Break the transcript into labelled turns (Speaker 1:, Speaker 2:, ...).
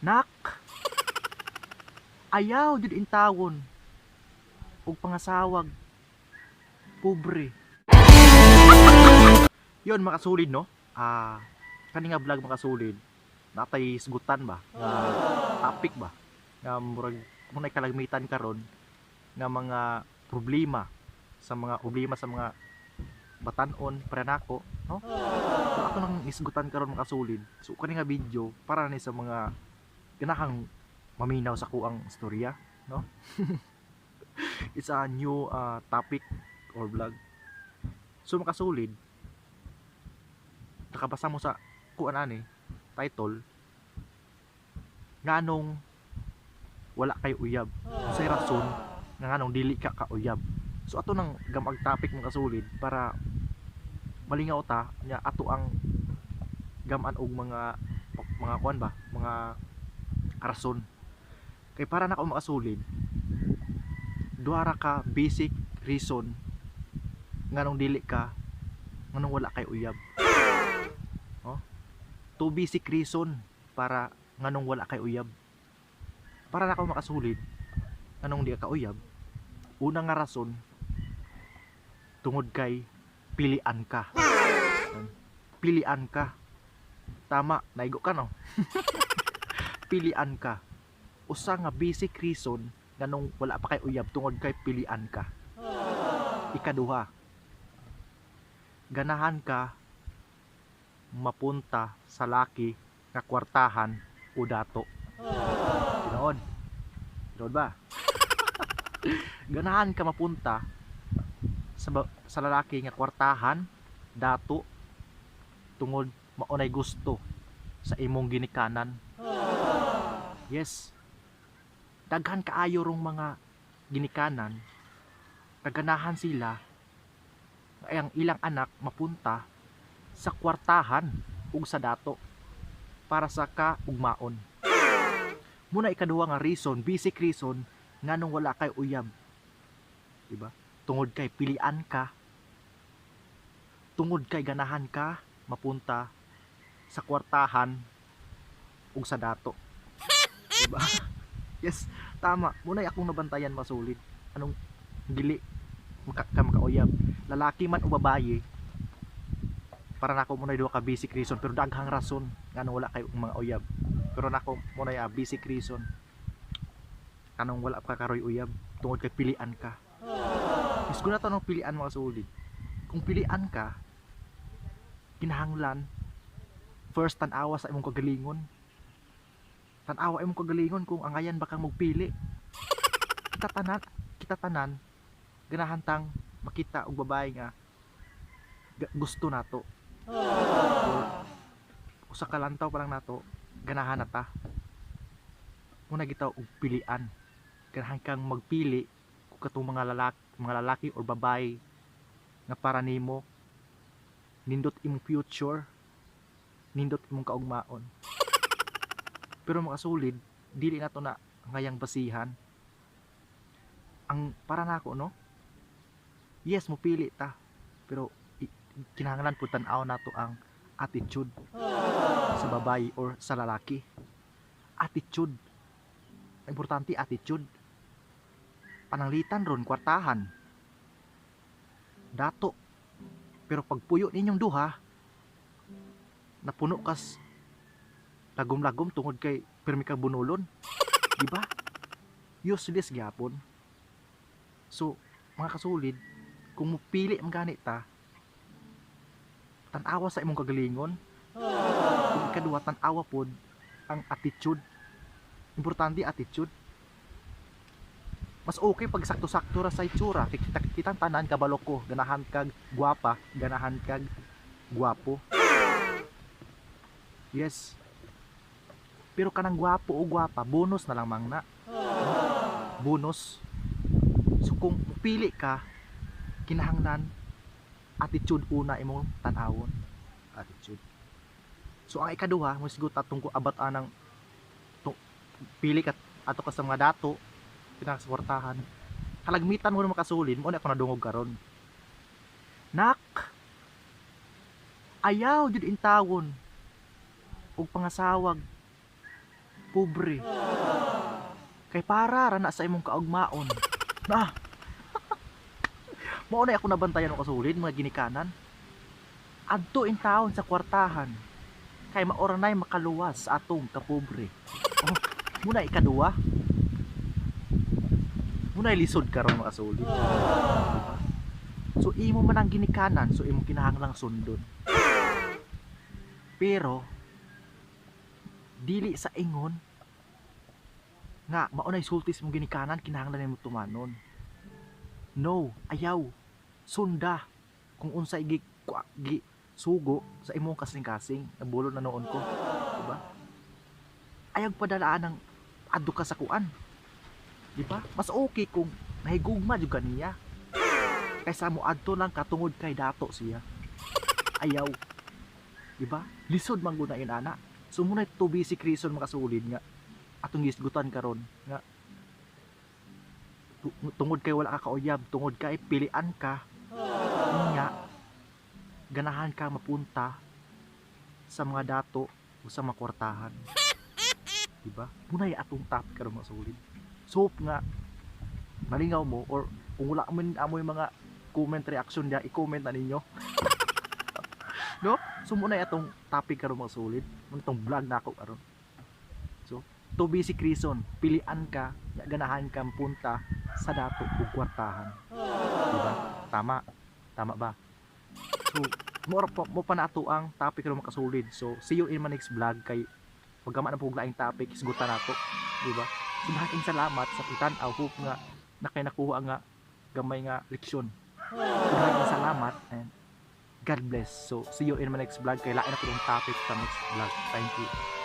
Speaker 1: Nak, ayaw jud intawon og pangasawag pobre. Yon makasulid no. Kani nga vlog makasulid. Natay isgutan ba nga topic ba nga murag munay kalagmitan karon nga mga problema sa mga batan-on para nako no. So ako nang isgutan karon makasulid. So kani nga video para ni sa mga ganahang maminaw sa kuang istorya no. It's a new topic or vlog. So makasulid nakabasa mo sa kuan ani title nganong wala kay uyab unsay rason nga nganong dili ka kauyab. So ato nang gamag topic mong kasulid para malingaw ta nya ato ang gaman og mga kuan ba mga rason kay para na ako makasulid duha ra ka basic reason nganong dili ka nganong wala kay uyab. Two basic reason para nganong wala kay uyab. Para na ako makasulid nganong di ka uyab. Una nga rason tungod kay pilian ka. Pilian ka. Tama, naigo ka no. Pilian ka. Usa nga basic reason nganong wala pa kay uyab tungod kay pilian ka. Ikaduha, ganahan ka mapunta sa laki nga kwartahan o dato. Tinood. Tinood ba? Ganahan ka mapunta sa lalaki nga kwartahan, dato, tungod maunay gusto sa imong ginikanan. Yes. Daghan kaayo rong mga ginikanan, kaganahan sila ay ang ilang anak mapunta sa kwartahan ug sa dato para sa kaugmaon. Muna ikaduha nga reason, basic reason nganong wala kay uyab. Diba? Tungod kay pilian ka. Tungod kay ganahan ka mapunta sa kwartahan ug sa dato. Diba? Yes, tama. Muna akong nabantayan masulid. Anong dili makauyab. Lalaki man o babaye, para nako muna duha ka basic reason pero daghang rason nganong wala kay mga uyab. Pero nako muna basic reason kanong wala ka karoy uyab tungod kay pilian ka. Isgo na to ng pilian mga solid. Kung pilian ka, kinahanglan first tan-awa sa imong kagalingon. Tan-awa imong kagalingon kung angayan ba kang magpili. Kita tanan ganahan tang makita og babae nga gusto nato. Usa ka lantaw pa lang nato ganahan na ta. Muna gitaw og pilian. Ganahan kang magpili kung katong mga lalaki or babae nga para nimo nindot imong future, nindot imong kaugmaon. Pero makasulid dili nato na ngayang basihan ang para nako no. Yes, mopili ta pero kinahanglan po tan-aw nato ang attitude sa babae or sa lalaki. Attitude. Importante attitude. Pananglitan ron kwartahan. Dato. Pero pagpuyo ninyong duha, napuno kas lagom-lagom tungod kay permi ka bunulon. Diba? Useless gyapon. So, mga kasulid, kung mupili ang ganit ta, tan-awa sa imong kagalingon. Kung ikaduha, tan-awa pod ang attitude. Importante attitude. Mas okay pag sakto-sakto ra sa itsura. Kitang tanan kabalo ko, ganahan kag guwapa, ganahan kag guwapo. Yes. Pero kanang guwapo o guwapa, bonus na lang mang na. Bonus. So kung pili ka, kinahanglan attitude una imong tan-awon. Attitude. So ang ikaduha, mo sigut atong abat anang pili ka ato ka sa mga dato pinakasuportahan. Kalagmitan mo na makasulin, mo na ako nadungog karon. Nak, ayaw jud intawon og pangasawag pobre. Kay para ra na sa imong kaugmaon. Na, mao na ako nabantayan o kasulid mga ginikanan. Adto in taon sa kwartahan. Kay maora nay makaluwas sa atong kapobre. Oh, muna ikaduwa. Muna lisod karon mga kasulid. So imo man ang ginikanan, so imo kinahanglang sundon. Pero dili sa ingon nga maunay sultis mong ginikanan kinahanglan nimo tumanon. No, ayaw. Sunda kung unsay gi sugo sa imong kasing-kasing nabulol na noon ko, di ba? Ayaw padalaan ng adto ka sa kuan. Di ba? Mas okay kung nahigugma jud kaniya. Kaysa mo adto lang katungod kay dato siya. Ayaw. Di ba? Lisod man gud na ana. So muna to basic reason makasulid nga atong gisgutan karon nga tungod kay wala ka kauyab, tungod kay pilian ka nga ganahan ka mapunta sa mga dato o sa mga kwartahan. Diba? Munay atong topic karon makasulid. So nga malingaw mo or kung wala man amoy mga comment reaction dia i-comment na ninyo. No? So muna atong topic karon mga sulit. Muna itong vlog na ako karon. So, to basic reason, pilian ka, ganahan ka punta sa dato o kwartahan. Diba? Tama. Tama ba? So, mo pa na ato ang topic karon mga kasulid. So, see you in my next vlog kay pagkama na po laing topic isgutan nato. Diba? So, daking salamat sa itan-aw. Hope nga nakay nakuha nga gamay nga leksyon. So, daking salamat and God bless. So, see you in my next vlog. Kailangan na po yung topic sa next vlog. Thank you.